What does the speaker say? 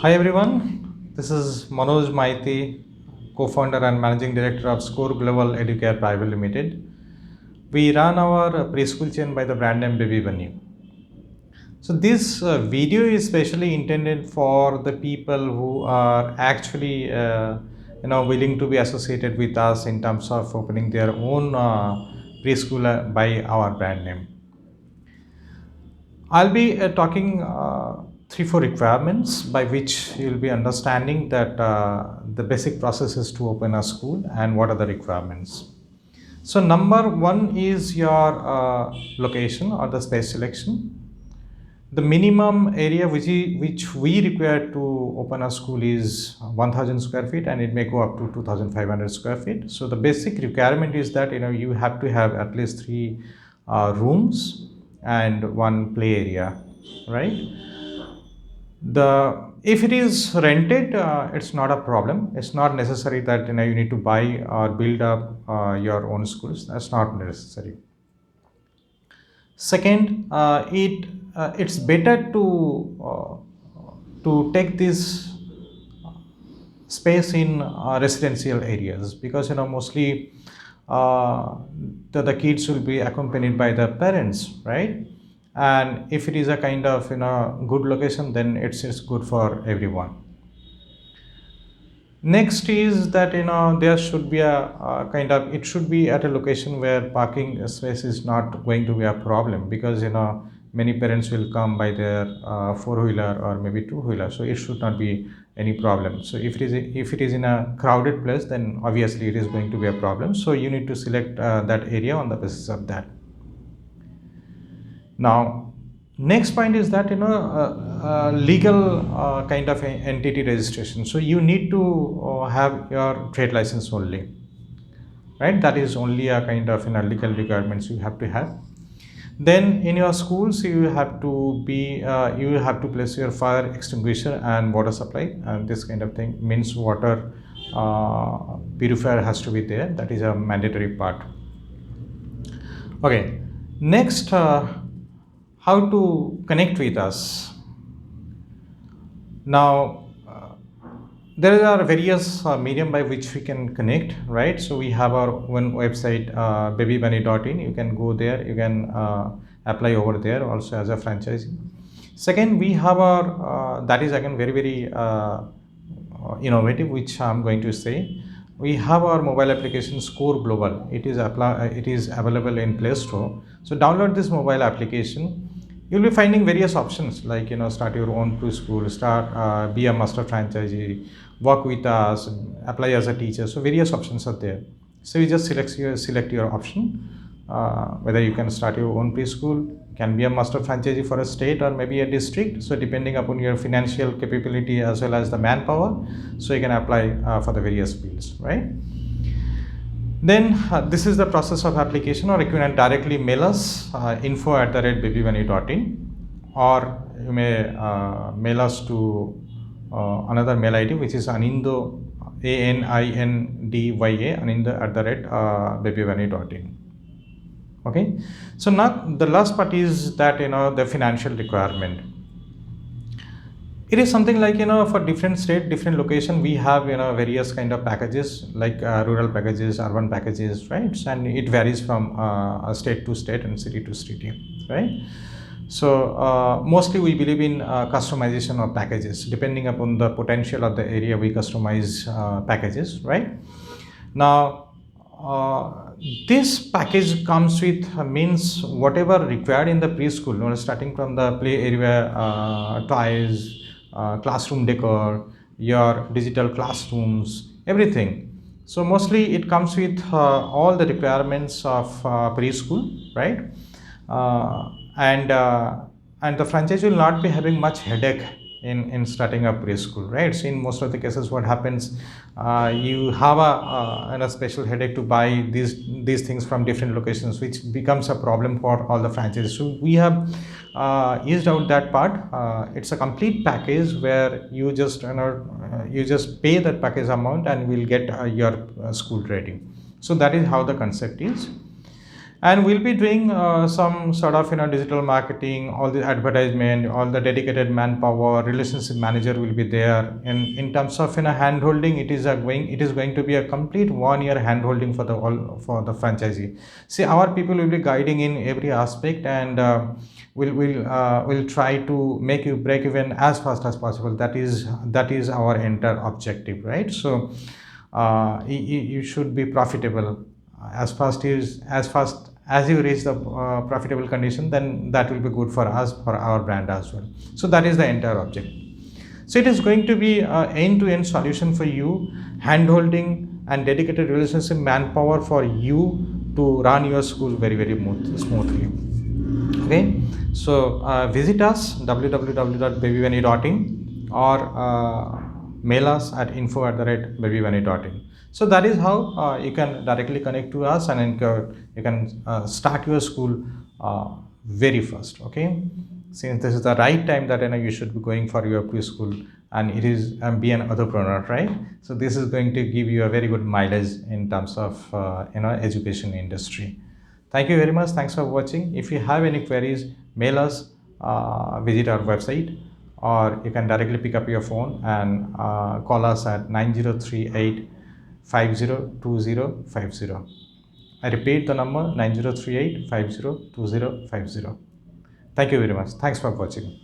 Hi everyone, this is Manoj Maiti, co-founder and managing director of Score Global Educare Private Limited. We run our preschool chain by the brand name Baby Bunny. So this video is specially intended for the people who are actually willing to be associated with us in terms of opening their own preschool by our brand name. I'll be talking three, four requirements by which you'll be understanding that the basic process is to open a school and what are the requirements. So number one is your location or the space selection. The minimum area which we require to open a school is 1000 square feet, and it may go up to 2500 square feet. So the basic requirement is that you have to have at least three rooms and one play area, right? The If it is rented, it's not a problem. It's not necessary that you need to buy or build up your own schools. That's not necessary. Second, it's better to take this space in residential areas, because mostly the kids will be accompanied by the parents, right? And if it is a kind of good location, then it's good for everyone. Next is that there should be a kind of, it should be at a location where parking space is not going to be a problem, because many parents will come by their four-wheeler or maybe two-wheeler, so it should not be any problem. So if it is in a crowded place, then obviously it is going to be a problem. So you need to select that area on the basis of that. Now, next point is that legal kind of entity registration. So you need to have your trade license only, right? That is only a kind of legal requirements you have to have. Then in your schools you have to place your fire extinguisher and water supply, and this kind of thing means water purifier has to be there. That is a mandatory part. Okay, next, how to connect with us. Now, there are various medium by which we can connect, right? So we have our one website, babybunny.in. You can go there, you can apply over there also as a franchisee. Second, we have our that is again very innovative, which I'm going to say. We have our mobile application Score Global. It is available in Play Store. So download this mobile application. You'll be finding various options like start your own preschool, start be a master franchisee, work with us, apply as a teacher. So various options are there. So you just select your option, whether you can start your own preschool, can be a master franchisee for a state or maybe a district. So depending upon your financial capability as well as the manpower, so you can apply for the various fields, right? Then this is the process of application, or you can directly mail us info@babybunny.in, or you may mail us to another mail ID, which is Anindya, Anindya@babybunny.in. Okay, so now the last part is that the financial requirement. It is something like for different state, different location, we have various kind of packages, like rural packages, urban packages, right? And it varies from state to state and city to city, right? So mostly we believe in customization of packages. Depending upon the potential of the area, we customize packages, right? Now this package comes with means whatever required in the preschool, starting from the play area, toys, classroom decor, your digital classrooms, everything. So mostly it comes with all the requirements of preschool, right? uh, and uh, and the franchise will not be having much headache in starting a preschool, right? So in most of the cases, what happens, you have a special headache to buy these things from different locations, which becomes a problem for all the franchises. So we have eased out that part. It's a complete package where you just you just pay that package amount and will get your school ready. So that is how the concept is. and we'll be doing some sort of digital marketing, all the advertisement, all the dedicated manpower, relationship manager will be there. And in terms of hand holding, it is going to be a complete 1 year hand holding for the all for the franchisee. See, our people will be guiding in every aspect, and we'll try to make you break even as fast as possible. That is our entire objective, right? So you should be profitable as fast as you reach the profitable condition. Then that will be good for us, for our brand as well. So that is the entire object. So it is going to be end-to-end solution for you, hand-holding and dedicated relationship manpower for you to run your school very very smoothly. Okay, so visit us www.babybunny.in, or mail us at info@babybunny.in. So that is how you can directly connect to us, and then you can start your school very fast. Okay, since this is the right time that you should be going for your preschool, and it is be an entrepreneur, right? So this is going to give you a very good mileage in terms of education industry. Thank you very much. Thanks for watching. If you have any queries, mail us, visit our website, or you can directly pick up your phone and call us at 9038 502050. I repeat the number, 9038 502050. Thank you very much. Thanks for watching.